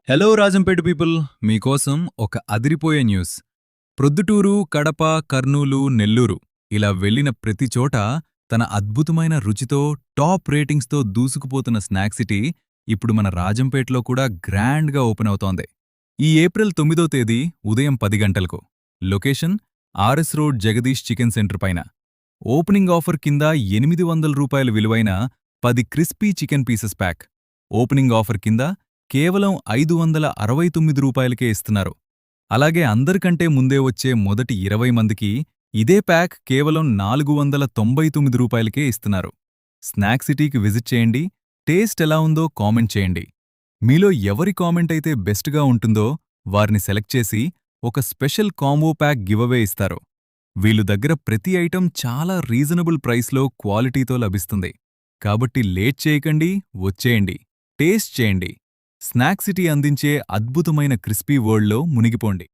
Hello Rajampet people, మీకోసం ఒక అదిరిపోయే న్యూస్. ప్రొద్దుటూరు, కడప, కర్నూలు, నెల్లూరు ఇలా వెళ్ళిన ప్రతి చోట తన అద్భుతమైన రుచితో, టాప్ రేటింగ్స్తో దూసుకుపోతున్న స్నాక్ సిటీ ఇప్పుడు మన రాజంపేటలో కూడా గ్రాండ్గా ఓపెన్ అవుతోంది. ఈ ఏప్రిల్ 9వ తేదీ ఉదయం 10 గంటలకు. Location RS road Jagadish chicken centre పైన. ఓపెనింగ్ ఆఫర్ కింద రూ. 800 విలువైన 10 crispy chicken pieces pack. Opening offer కింద కేవలం రూ. 569కే ఇస్తున్నారు. అలాగే అందరికంటే ముందే వచ్చే మొదటి 20 మందికి ఇదే ప్యాక్ కేవలం రూ. 499కే ఇస్తున్నారు. స్నాక్ సిటీకి విజిట్ చేయండి, టేస్ట్ ఎలా ఉందో కామెంట్ చేయండి. మీలో ఎవరి కామెంట్ అయితే బెస్ట్గా ఉంటుందో వారిని సెలెక్ట్ చేసి ఒక స్పెషల్ కాంబో ప్యాక్ గివవే ఇస్తారు. వీళ్ళు దగ్గర ప్రతి ఐటెం చాలా రీజనబుల్ ప్రైస్లో క్వాలిటీతో లభిస్తుంది. కాబట్టి లేట్ చేయకండి, వచ్చేయండి, టేస్ట్ చేయండి. స్నాక్ సిటీ అందించే అద్భుతమైన క్రిస్పీ వరల్డ్లో మునిగిపోండి.